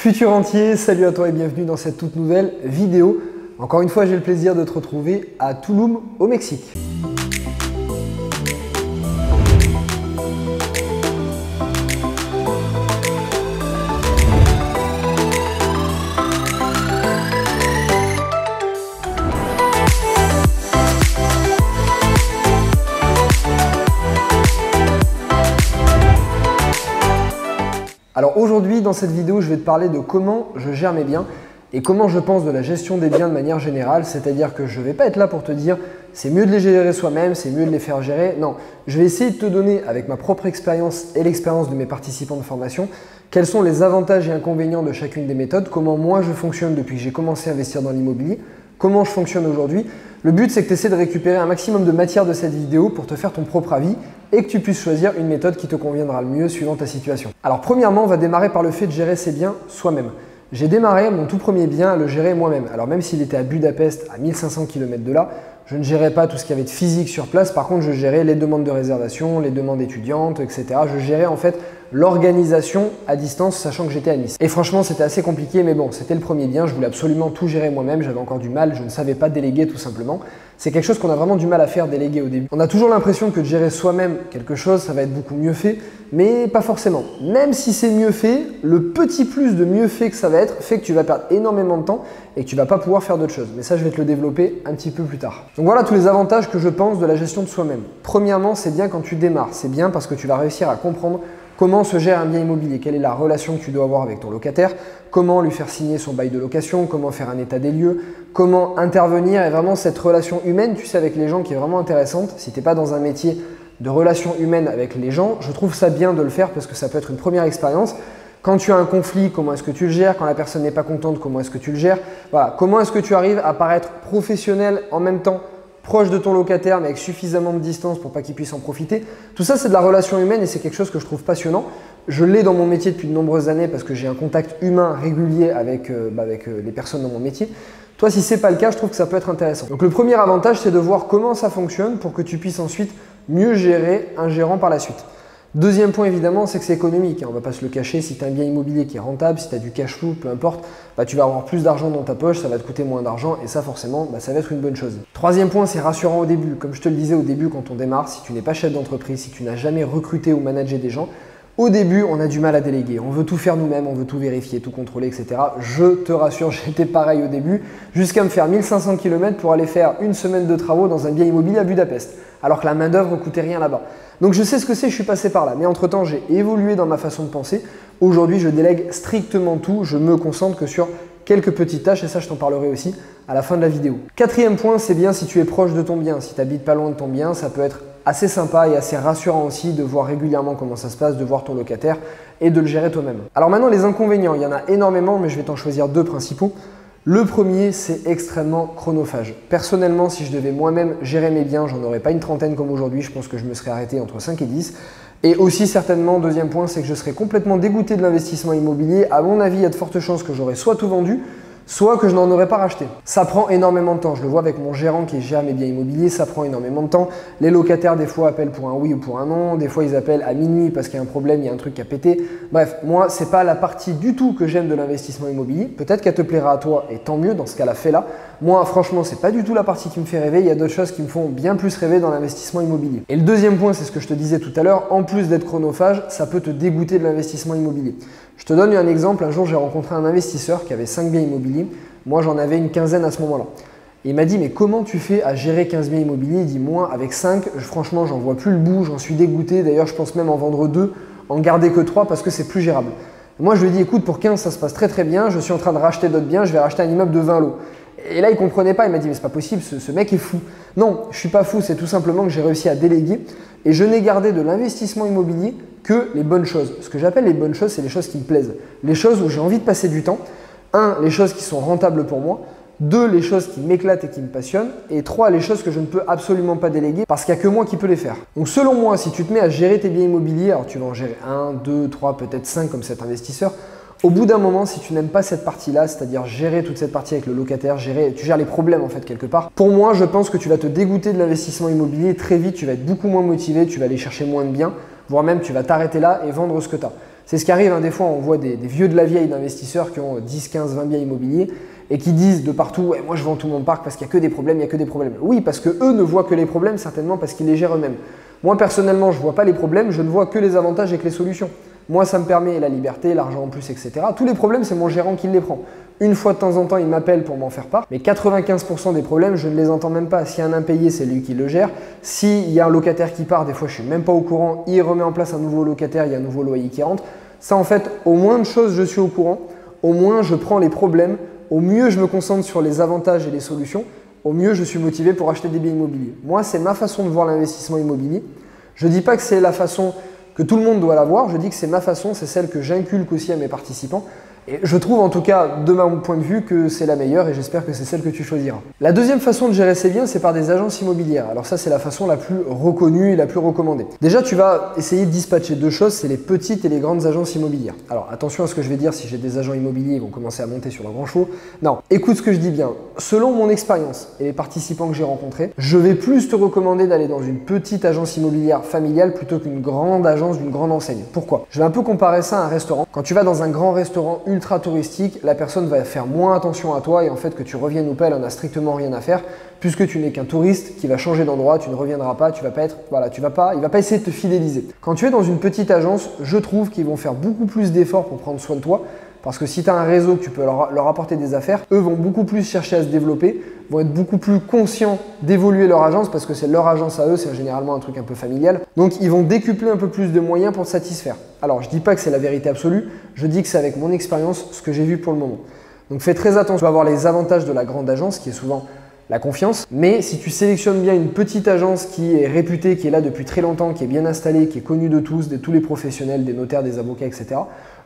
Futur entier, salut à toi et bienvenue dans cette toute nouvelle vidéo. Encore une fois, j'ai le plaisir de te retrouver à Tulum, au Mexique. Alors aujourd'hui, dans cette vidéo, je vais te parler de comment je gère mes biens et comment je pense de la gestion des biens de manière générale. C'est-à-dire que je ne vais pas être là pour te dire c'est mieux de les gérer soi-même, c'est mieux de les faire gérer. Non, je vais essayer de te donner avec ma propre expérience et l'expérience de mes participants de formation quels sont les avantages et inconvénients de chacune des méthodes, comment moi je fonctionne depuis que j'ai commencé à investir dans l'immobilier, comment je fonctionne aujourd'hui. Le but, c'est que tu essaies de récupérer un maximum de matière de cette vidéo pour te faire ton propre avis et que tu puisses choisir une méthode qui te conviendra le mieux suivant ta situation. Alors premièrement, on va démarrer par le fait de gérer ses biens soi-même. J'ai démarré mon tout premier bien à le gérer moi-même. Alors même s'il était à Budapest, à 1500 km de là, je ne gérais pas tout ce qu'il y avait de physique sur place. Par contre, je gérais les demandes de réservation, les demandes étudiantes, etc. Je gérais en fait l'organisation à distance, sachant que j'étais à Nice. Et franchement, c'était assez compliqué, mais bon, c'était le premier bien. Je voulais absolument tout gérer moi-même. J'avais encore du mal. Je ne savais pas déléguer tout simplement. C'est quelque chose qu'on a vraiment du mal à faire déléguer au début. On a toujours l'impression que de gérer soi-même quelque chose, ça va être beaucoup mieux fait, mais pas forcément. Même si c'est mieux fait, le petit plus de mieux fait que ça va être fait que tu vas perdre énormément de temps et que tu vas pas pouvoir faire d'autres choses. Mais ça, je vais te le développer un petit peu plus tard. Donc voilà tous les avantages que je pense de la gestion de soi-même. Premièrement, c'est bien quand tu démarres. C'est bien parce que tu vas réussir à comprendre comment se gère un bien immobilier, quelle est la relation que tu dois avoir avec ton locataire, comment lui faire signer son bail de location, comment faire un état des lieux, comment intervenir et vraiment cette relation humaine, tu sais, avec les gens qui est vraiment intéressante. Si tu n'es pas dans un métier de relation humaine avec les gens, je trouve ça bien de le faire parce que ça peut être une première expérience. Quand tu as un conflit, comment est-ce que tu le gères? Quand la personne n'est pas contente, comment est-ce que tu le gères? Voilà, comment est-ce que tu arrives à paraître professionnel en même temps proche de ton locataire mais avec suffisamment de distance pour pas qu'il puisse en profiter. Tout ça, c'est de la relation humaine et c'est quelque chose que je trouve passionnant. Je l'ai dans mon métier depuis de nombreuses années parce que j'ai un contact humain régulier avec les personnes dans mon métier. Toi, si ce n'est pas le cas, je trouve que ça peut être intéressant. Donc le premier avantage, c'est de voir comment ça fonctionne pour que tu puisses ensuite mieux gérer un gérant par la suite. Deuxième point évidemment, c'est que c'est économique. On ne va pas se le cacher, si tu as un bien immobilier qui est rentable, si tu as du cash flow, peu importe, tu vas avoir plus d'argent dans ta poche, ça va te coûter moins d'argent et ça forcément, ça va être une bonne chose. Troisième point, c'est rassurant au début. Comme je te le disais au début quand on démarre, si tu n'es pas chef d'entreprise, si tu n'as jamais recruté ou managé des gens, au début, on a du mal à déléguer. On veut tout faire nous-mêmes, on veut tout vérifier, tout contrôler, etc. Je te rassure, j'étais pareil au début, jusqu'à me faire 1500 km pour aller faire une semaine de travaux dans un bien immobilier à Budapest, alors que la main-d'œuvre ne coûtait rien là-bas. Donc je sais ce que c'est, je suis passé par là. Mais entre-temps, j'ai évolué dans ma façon de penser. Aujourd'hui, je délègue strictement tout. Je me concentre que sur quelques petites tâches et ça, je t'en parlerai aussi à la fin de la vidéo. Quatrième point, c'est bien si tu es proche de ton bien. Si tu n'habites pas loin de ton bien, ça peut être assez sympa et assez rassurant aussi de voir régulièrement comment ça se passe, de voir ton locataire et de le gérer toi-même. Alors maintenant, les inconvénients, il y en a énormément, mais je vais t'en choisir deux principaux. Le premier, c'est extrêmement chronophage. Personnellement, si je devais moi-même gérer mes biens, j'en aurais pas une trentaine comme aujourd'hui. Je pense que je me serais arrêté entre 5 et 10. Et aussi certainement, deuxième point, c'est que je serais complètement dégoûté de l'investissement immobilier. À mon avis, il y a de fortes chances que j'aurais soit tout vendu, soit que je n'en aurais pas racheté. Ça prend énormément de temps. Je le vois avec mon gérant qui gère mes biens immobiliers, ça prend énormément de temps. Les locataires, des fois, appellent pour un oui ou pour un non. Des fois, ils appellent à minuit parce qu'il y a un problème, il y a un truc qui a pété. Bref, moi, c'est pas la partie du tout que j'aime de l'investissement immobilier. Peut-être qu'elle te plaira à toi et tant mieux dans ce cas-là, fais-la. Moi, franchement, c'est pas du tout la partie qui me fait rêver. Il y a d'autres choses qui me font bien plus rêver dans l'investissement immobilier. Et le deuxième point, c'est ce que je te disais tout à l'heure. En plus d'être chronophage, ça peut te dégoûter de l'investissement immobilier. Je te donne un exemple. Un jour, j'ai rencontré un investisseur qui avait 5 biens immobiliers. Moi, j'en avais une quinzaine à ce moment-là. Il m'a dit, mais comment tu fais à gérer 15 biens immobiliers? Il dit, moi, avec 5, franchement, j'en vois plus le bout, j'en suis dégoûté. D'ailleurs, je pense même en vendre 2, en garder que 3 parce que c'est plus gérable. Moi, je lui ai dit, écoute, pour 15, ça se passe très très bien. Je suis en train de racheter d'autres biens, je vais racheter un immeuble de 20 lots. Et là, il ne comprenait pas. Il m'a dit, mais c'est pas possible, ce mec est fou. Non, je ne suis pas fou, c'est tout simplement que j'ai réussi à déléguer et je n'ai gardé de l'investissement immobilier que les bonnes choses. Ce que j'appelle les bonnes choses, c'est les choses qui me plaisent. Les choses où j'ai envie de passer du temps. 1, les choses qui sont rentables pour moi. 2, les choses qui m'éclatent et qui me passionnent. Et 3, les choses que je ne peux absolument pas déléguer parce qu'il n'y a que moi qui peux les faire. Donc selon moi, si tu te mets à gérer tes biens immobiliers, alors tu vas en gérer 1, 2, 3, peut-être 5 comme cet investisseur, au bout d'un moment, si tu n'aimes pas cette partie-là, c'est-à-dire gérer toute cette partie avec le locataire, tu gères les problèmes en fait quelque part. Pour moi, je pense que tu vas te dégoûter de l'investissement immobilier et très vite, tu vas être beaucoup moins motivé, tu vas aller chercher moins de biens, voire même tu vas t'arrêter là et vendre ce que tu as. C'est ce qui arrive, hein, des fois on voit des vieux de la vieille d'investisseurs qui ont 10, 15, 20 biens immobiliers et qui disent de partout ouais, « moi je vends tout mon parc parce qu'il n'y a que des problèmes, il n'y a que des problèmes ». Oui, parce que eux ne voient que les problèmes, certainement parce qu'ils les gèrent eux-mêmes. Moi personnellement, je ne vois pas les problèmes, je ne vois que les avantages et que les solutions. Moi, ça me permet la liberté, l'argent en plus, etc. Tous les problèmes, c'est mon gérant qui les prend. Une fois de temps en temps, il m'appelle pour m'en faire part. Mais 95% des problèmes, je ne les entends même pas. S'il y a un impayé, c'est lui qui le gère. S'il y a un locataire qui part, des fois, je ne suis même pas au courant. Il remet en place un nouveau locataire, il y a un nouveau loyer qui rentre. Ça, en fait, au moins de choses, je suis au courant. Au moins, je prends les problèmes. Au mieux, je me concentre sur les avantages et les solutions. Au mieux, je suis motivé pour acheter des biens immobiliers. Moi, c'est ma façon de voir l'investissement immobilier. Je ne dis pas que c'est la façon que tout le monde doit l'avoir, je dis que c'est ma façon, c'est celle que j'inculque aussi à mes participants. Et je trouve en tout cas, de mon point de vue, que c'est la meilleure et j'espère que c'est celle que tu choisiras. La deuxième façon de gérer ses biens, c'est par des agences immobilières. Alors ça, c'est la façon la plus reconnue et la plus recommandée. Déjà, tu vas essayer de dispatcher deux choses, c'est les petites et les grandes agences immobilières. Alors attention à ce que je vais dire, si j'ai des agents immobiliers, ils vont commencer à monter sur leurs grands chevaux. Non, écoute ce que je dis bien. Selon mon expérience et les participants que j'ai rencontrés, je vais plus te recommander d'aller dans une petite agence immobilière familiale plutôt qu'une grande agence d'une grande enseigne. Pourquoi? Je vais un peu comparer ça à un restaurant. Quand tu vas dans un grand restaurant ultra touristique, la personne va faire moins attention à toi et en fait que tu reviennes ou pas, elle en a strictement rien à faire puisque tu n'es qu'un touriste qui va changer d'endroit, tu ne reviendras pas, tu vas pas être, voilà, il va pas essayer de te fidéliser. Quand tu es dans une petite agence, je trouve qu'ils vont faire beaucoup plus d'efforts pour prendre soin de toi. Parce que si tu as un réseau que tu peux leur apporter des affaires, eux vont beaucoup plus chercher à se développer, vont être beaucoup plus conscients d'évoluer leur agence parce que c'est leur agence à eux, c'est généralement un truc un peu familial. Donc ils vont décupler un peu plus de moyens pour te satisfaire. Alors je dis pas que c'est la vérité absolue, je dis que c'est avec mon expérience ce que j'ai vu pour le moment. Donc fais très attention, tu vas avoir les avantages de la grande agence qui est souvent la confiance. Mais si tu sélectionnes bien une petite agence qui est réputée, qui est là depuis très longtemps, qui est bien installée, qui est connue de tous, de tous les professionnels, des notaires, des avocats, etc.,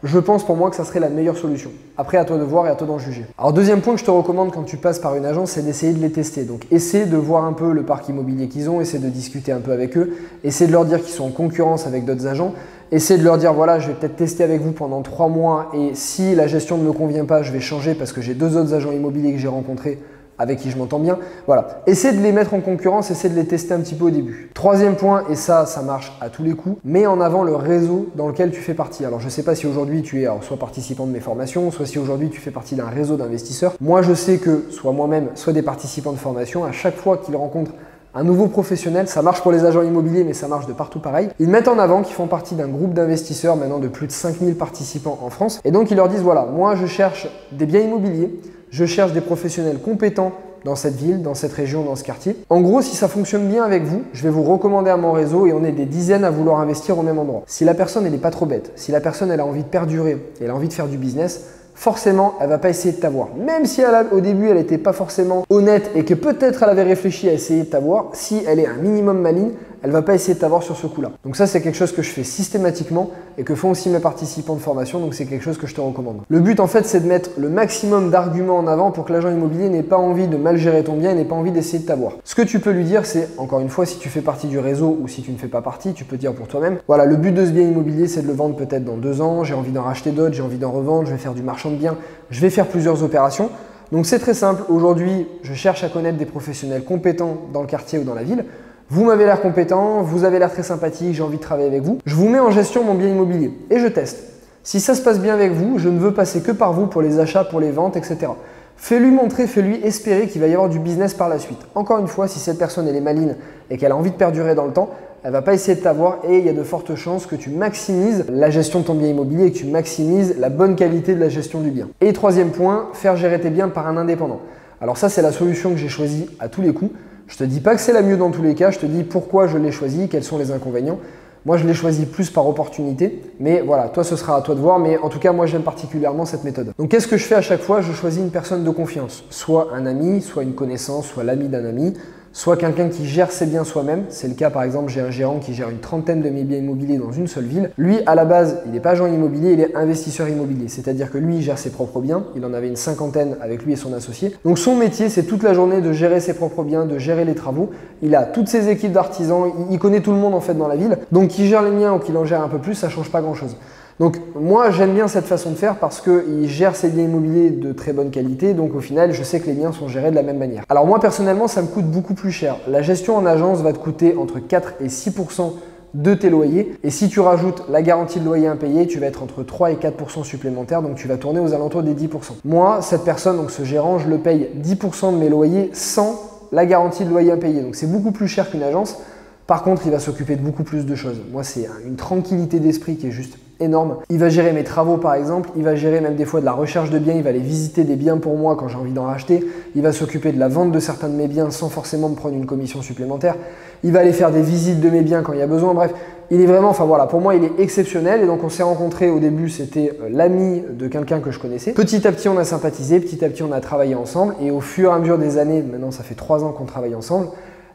je pense pour moi que ça serait la meilleure solution. Après, à toi de voir et à toi d'en juger. Alors, deuxième point que je te recommande quand tu passes par une agence, c'est d'essayer de les tester. Donc, essaie de voir un peu le parc immobilier qu'ils ont, essaie de discuter un peu avec eux, essaie de leur dire qu'ils sont en concurrence avec d'autres agents, essaie de leur dire voilà, je vais peut-être tester avec vous pendant 3 mois et si la gestion ne me convient pas, je vais changer parce que j'ai 2 autres agents immobiliers que j'ai rencontrés avec qui je m'entends bien. Voilà, essaie de les mettre en concurrence, essaie de les tester un petit peu au début. Troisième point, et ça marche à tous les coups, mets en avant le réseau dans lequel tu fais partie. Alors je ne sais pas si aujourd'hui tu es soit participant de mes formations, soit si aujourd'hui tu fais partie d'un réseau d'investisseurs. Moi je sais que soit moi-même, soit des participants de formation, à chaque fois qu'ils rencontrent un nouveau professionnel, ça marche pour les agents immobiliers mais ça marche de partout pareil. Ils mettent en avant qu'ils font partie d'un groupe d'investisseurs maintenant de plus de 5000 participants en France et donc ils leur disent voilà, moi je cherche des biens immobiliers, je cherche des professionnels compétents dans cette ville, dans cette région, dans ce quartier. En gros, si ça fonctionne bien avec vous, je vais vous recommander à mon réseau et on est des dizaines à vouloir investir au même endroit. Si la personne, elle n'est pas trop bête, si la personne, elle a envie de perdurer, elle a envie de faire du business, forcément, elle va pas essayer de t'avoir. Même si au début, elle n'était pas forcément honnête et que peut-être elle avait réfléchi à essayer de t'avoir, si elle est un minimum maligne, elle va pas essayer de t'avoir sur ce coup-là. Donc ça, c'est quelque chose que je fais systématiquement et que font aussi mes participants de formation, donc c'est quelque chose que je te recommande. Le but, en fait, c'est de mettre le maximum d'arguments en avant pour que l'agent immobilier n'ait pas envie de mal gérer ton bien et n'ait pas envie d'essayer de t'avoir. Ce que tu peux lui dire, c'est, encore une fois, si tu fais partie du réseau ou si tu ne fais pas partie, tu peux dire pour toi-même, voilà, le but de ce bien immobilier, c'est de le vendre peut-être dans 2 ans, j'ai envie d'en racheter d'autres, j'ai envie d'en revendre, je vais faire du marchand de biens, je vais faire plusieurs opérations. Donc c'est très simple, aujourd'hui, je cherche à connaître des professionnels compétents dans le quartier ou dans la ville. Vous m'avez l'air compétent, vous avez l'air très sympathique, j'ai envie de travailler avec vous. Je vous mets en gestion mon bien immobilier et je teste. Si ça se passe bien avec vous, je ne veux passer que par vous pour les achats, pour les ventes, etc. Fais-lui montrer, fais-lui espérer qu'il va y avoir du business par la suite. Encore une fois, si cette personne elle est maligne et qu'elle a envie de perdurer dans le temps, elle ne va pas essayer de t'avoir et il y a de fortes chances que tu maximises la gestion de ton bien immobilier et que tu maximises la bonne qualité de la gestion du bien. Et troisième point, faire gérer tes biens par un indépendant. Alors ça, c'est la solution que j'ai choisie à tous les coups. Je te dis pas que c'est la mieux dans tous les cas, je te dis pourquoi je l'ai choisi, quels sont les inconvénients. Moi, je l'ai choisi plus par opportunité, mais voilà, toi, ce sera à toi de voir, mais en tout cas, moi, j'aime particulièrement cette méthode. Donc, qu'est-ce que je fais à chaque fois? Je choisis une personne de confiance, soit un ami, soit une connaissance, soit l'ami d'un ami, soit quelqu'un qui gère ses biens soi-même. C'est le cas, par exemple, j'ai un gérant qui gère une trentaine de mes biens immobiliers dans une seule ville. Lui, à la base, il n'est pas agent immobilier, il est investisseur immobilier. C'est-à-dire que lui, il gère ses propres biens. Il en avait une 50aine avec lui et son associé. Donc, son métier, c'est toute la journée de gérer ses propres biens, de gérer les travaux. Il a toutes ses équipes d'artisans. Il connaît tout le monde, en fait, dans la ville. Donc, qu'il gère les miens ou qu'il en gère un peu plus, ça ne change pas grand-chose. Donc moi j'aime bien cette façon de faire parce qu'il gère ses biens immobiliers de très bonne qualité, donc au final je sais que les biens sont gérés de la même manière. Alors moi personnellement ça me coûte beaucoup plus cher. La gestion en agence va te coûter entre 4 et 6% de tes loyers. Et si tu rajoutes la garantie de loyer impayé, tu vas être entre 3 et 4% supplémentaires, donc tu vas tourner aux alentours des 10%. Moi, cette personne, donc ce gérant, je le paye 10% de mes loyers sans la garantie de loyer impayé. Donc c'est beaucoup plus cher qu'une agence. Par contre, il va s'occuper de beaucoup plus de choses. Moi, c'est une tranquillité d'esprit qui est juste énorme. Il va gérer mes travaux par exemple, il va gérer même des fois de la recherche de biens, il va aller visiter des biens pour moi quand j'ai envie d'en racheter, il va s'occuper de la vente de certains de mes biens sans forcément me prendre une commission supplémentaire, il va aller faire des visites de mes biens quand il y a besoin, bref, il est vraiment, enfin voilà, pour moi il est exceptionnel et donc on s'est rencontrés au début, c'était l'ami de quelqu'un que je connaissais. Petit à petit on a sympathisé, petit à petit on a travaillé ensemble et au fur et à mesure des années, maintenant ça fait 3 ans qu'on travaille ensemble,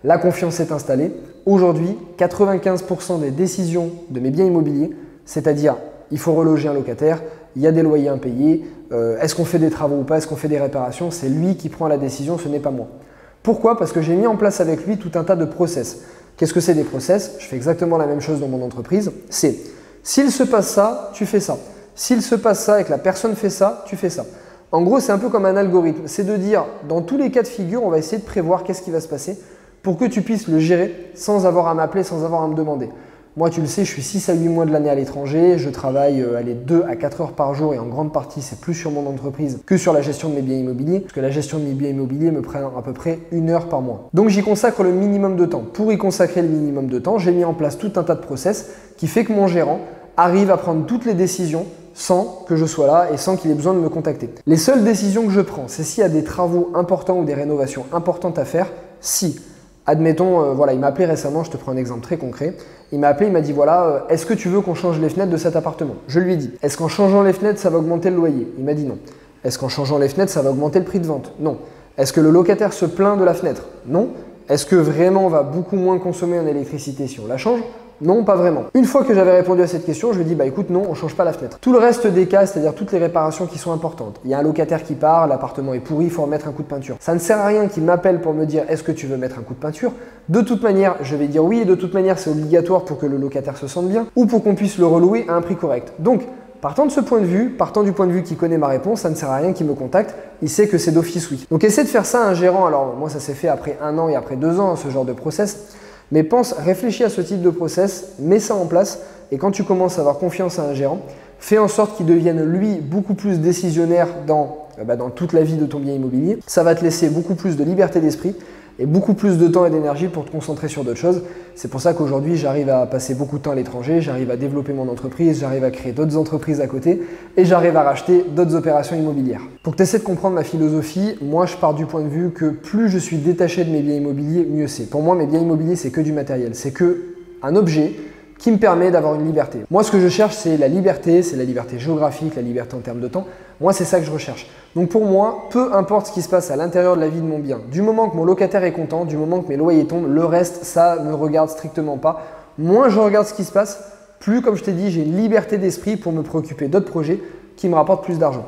la confiance s'est installée. Aujourd'hui, 95% des décisions de mes biens immobiliers, c'est-à-dire, il faut reloger un locataire, il y a des loyers impayés, est-ce qu'on fait des travaux ou pas, est-ce qu'on fait des réparations, c'est lui qui prend la décision, ce n'est pas moi. Pourquoi? Parce que j'ai mis en place avec lui tout un tas de process. Qu'est-ce que c'est des process? Je fais exactement la même chose dans mon entreprise. C'est, s'il se passe ça, tu fais ça. S'il se passe ça et que la personne fait ça, tu fais ça. En gros, c'est un peu comme un algorithme. C'est de dire, dans tous les cas de figure, on va essayer de prévoir qu'est-ce qui va se passer pour que tu puisses le gérer sans avoir à m'appeler, sans avoir à me demander. Moi, tu le sais, je suis 6 à 8 mois de l'année à l'étranger, je travaille 2 à 4 heures par jour et en grande partie, c'est plus sur mon entreprise que sur la gestion de mes biens immobiliers, parce que la gestion de mes biens immobiliers me prend à peu près 1 heure par mois. Donc, j'y consacre le minimum de temps. Pour y consacrer le minimum de temps, j'ai mis en place tout un tas de process qui fait que mon gérant arrive à prendre toutes les décisions sans que je sois là et sans qu'il ait besoin de me contacter. Les seules décisions que je prends, c'est s'il y a des travaux importants ou des rénovations importantes à faire, si... Admettons, voilà, il m'a appelé récemment, je te prends un exemple très concret. Il m'a appelé, il m'a dit voilà, est-ce que tu veux qu'on change les fenêtres de cet appartement? Je lui ai dit, est-ce qu'en changeant les fenêtres, ça va augmenter le loyer? Il m'a dit non. Est-ce qu'en changeant les fenêtres, ça va augmenter le prix de vente? Non. Est-ce que le locataire se plaint de la fenêtre? Non. Est-ce que vraiment on va beaucoup moins consommer en électricité si on la change? Non, pas vraiment. Une fois que j'avais répondu à cette question, je lui ai dit bah écoute non, on change pas la fenêtre. Tout le reste des cas, c'est-à-dire toutes les réparations qui sont importantes. Il y a un locataire qui part, l'appartement est pourri, il faut remettre un coup de peinture. Ça ne sert à rien qu'il m'appelle pour me dire est-ce que tu veux mettre un coup de peinture? De toute manière, je vais dire oui et de toute manière, c'est obligatoire pour que le locataire se sente bien ou pour qu'on puisse le relouer à un prix correct. Donc, partant de ce point de vue, partant du point de vue qu'il connaît ma réponse, ça ne sert à rien qu'il me contacte, il sait que c'est d'office oui. Donc essaie de faire ça à un gérant, alors moi ça s'est fait après 1 an et après 2 ans, ce genre de process. Mais réfléchis à ce type de process, mets ça en place et quand tu commences à avoir confiance à un gérant, fais en sorte qu'il devienne lui beaucoup plus décisionnaire dans toute la vie de ton bien immobilier. Ça va te laisser beaucoup plus de liberté d'esprit et beaucoup plus de temps et d'énergie pour te concentrer sur d'autres choses. C'est pour ça qu'aujourd'hui, j'arrive à passer beaucoup de temps à l'étranger, j'arrive à développer mon entreprise, j'arrive à créer d'autres entreprises à côté et j'arrive à racheter d'autres opérations immobilières. Pour que tu essaies de comprendre ma philosophie, moi, je pars du point de vue que plus je suis détaché de mes biens immobiliers, mieux c'est. Pour moi, mes biens immobiliers, c'est que du matériel, c'est que un objet qui me permet d'avoir une liberté. Moi, ce que je cherche, c'est la liberté géographique, la liberté en termes de temps. Moi, c'est ça que je recherche. Donc pour moi, peu importe ce qui se passe à l'intérieur de la vie de mon bien, du moment que mon locataire est content, du moment que mes loyers tombent, le reste, ça ne me regarde strictement pas. Moins je regarde ce qui se passe, plus, comme je t'ai dit, j'ai une liberté d'esprit pour me préoccuper d'autres projets qui me rapportent plus d'argent.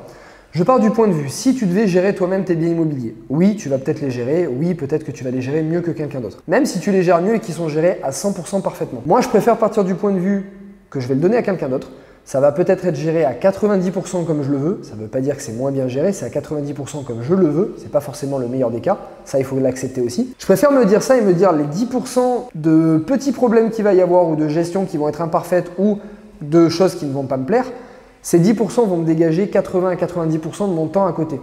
Je pars du point de vue, si tu devais gérer toi-même tes biens immobiliers, oui, tu vas peut-être les gérer, oui, peut-être que tu vas les gérer mieux que quelqu'un d'autre. Même si tu les gères mieux et qu'ils sont gérés à 100% parfaitement. Moi, je préfère partir du point de vue que je vais le donner à quelqu'un d'autre. Ça va peut-être être géré à 90% comme je le veux. Ça ne veut pas dire que c'est moins bien géré, c'est à 90% comme je le veux. Ce n'est pas forcément le meilleur des cas. Ça, il faut l'accepter aussi. Je préfère me dire ça et me dire les 10% de petits problèmes qu'il va y avoir ou de gestion qui vont être imparfaites ou de choses qui ne vont pas me plaire. Ces 10% vont me dégager 80 à 90% de mon temps à côté.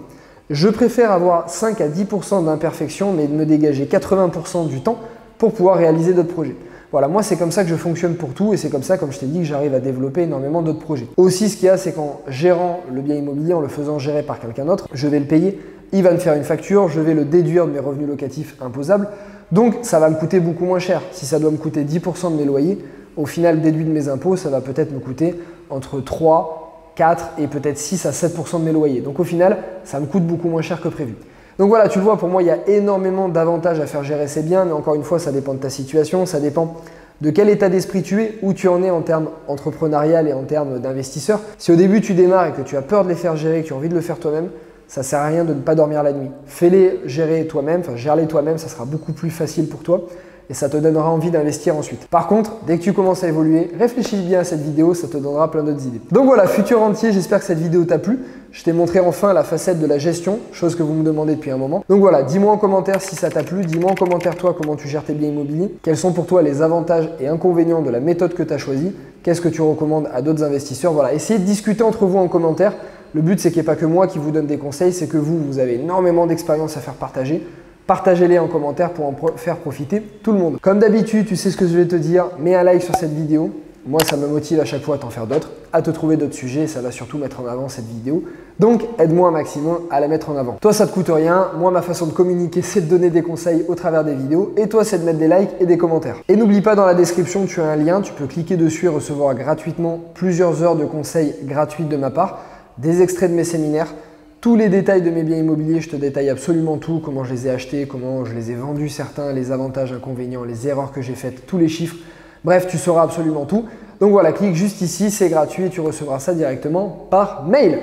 Je préfère avoir 5 à 10% d'imperfection, mais de me dégager 80% du temps pour pouvoir réaliser d'autres projets. Voilà, moi c'est comme ça que je fonctionne pour tout et c'est comme ça, comme je t'ai dit, que j'arrive à développer énormément d'autres projets. Aussi, ce qu'il y a, c'est qu'en gérant le bien immobilier, en le faisant gérer par quelqu'un d'autre, je vais le payer, il va me faire une facture, je vais le déduire de mes revenus locatifs imposables, donc ça va me coûter beaucoup moins cher. Si ça doit me coûter 10% de mes loyers, au final, déduit de mes impôts, ça va peut-être me coûter entre 3, 4 et peut-être 6 à 7% de mes loyers. Donc au final, ça me coûte beaucoup moins cher que prévu. Donc voilà, tu le vois, pour moi, il y a énormément d'avantages à faire gérer ses biens, mais encore une fois, ça dépend de ta situation, ça dépend de quel état d'esprit tu es, où tu en es en termes entrepreneurial et en termes d'investisseur. Si au début tu démarres et que tu as peur de les faire gérer, que tu as envie de le faire toi-même, ça ne sert à rien de ne pas dormir la nuit. Fais-les gérer toi-même, enfin gère-les toi-même, ça sera beaucoup plus facile pour toi. et ça te donnera envie d'investir ensuite. Par contre, dès que tu commences à évoluer, réfléchis bien à cette vidéo, ça te donnera plein d'autres idées. Donc voilà, futur rentier, j'espère que cette vidéo t'a plu. Je t'ai montré enfin la facette de la gestion, chose que vous me demandez depuis un moment. Donc voilà, dis-moi en commentaire si ça t'a plu, dis-moi en commentaire toi comment tu gères tes biens immobiliers, quels sont pour toi les avantages et inconvénients de la méthode que tu as choisie, qu'est-ce que tu recommandes à d'autres investisseurs. Voilà, essayez de discuter entre vous en commentaire. Le but, c'est qu'il n'y ait pas que moi qui vous donne des conseils, c'est que vous avez énormément d'expérience à faire partager. Partagez-les en commentaire pour en faire profiter tout le monde. Comme d'habitude, tu sais ce que je vais te dire, mets un like sur cette vidéo. Moi, ça me motive à chaque fois à t'en faire d'autres, à te trouver d'autres sujets et ça va surtout mettre en avant cette vidéo. Donc, aide-moi un maximum à la mettre en avant. Toi, ça ne te coûte rien. Moi, ma façon de communiquer, c'est de donner des conseils au travers des vidéos. Et toi, c'est de mettre des likes et des commentaires. Et n'oublie pas, dans la description, tu as un lien. Tu peux cliquer dessus et recevoir gratuitement plusieurs heures de conseils gratuits de ma part, des extraits de mes séminaires, tous les détails de mes biens immobiliers. Je te détaille absolument tout, comment je les ai achetés, comment je les ai vendus certains, les avantages, inconvénients, les erreurs que j'ai faites, tous les chiffres. Bref, tu sauras absolument tout. Donc voilà, clique juste ici, c'est gratuit et tu recevras ça directement par mail.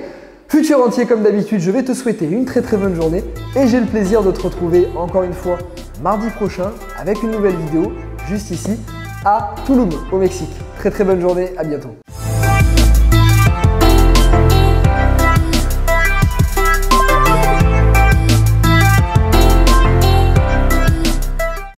Futur rentier, comme d'habitude, je vais te souhaiter une très bonne journée et j'ai le plaisir de te retrouver encore une fois mardi prochain avec une nouvelle vidéo juste ici à Tulum au Mexique. Très bonne journée, à bientôt.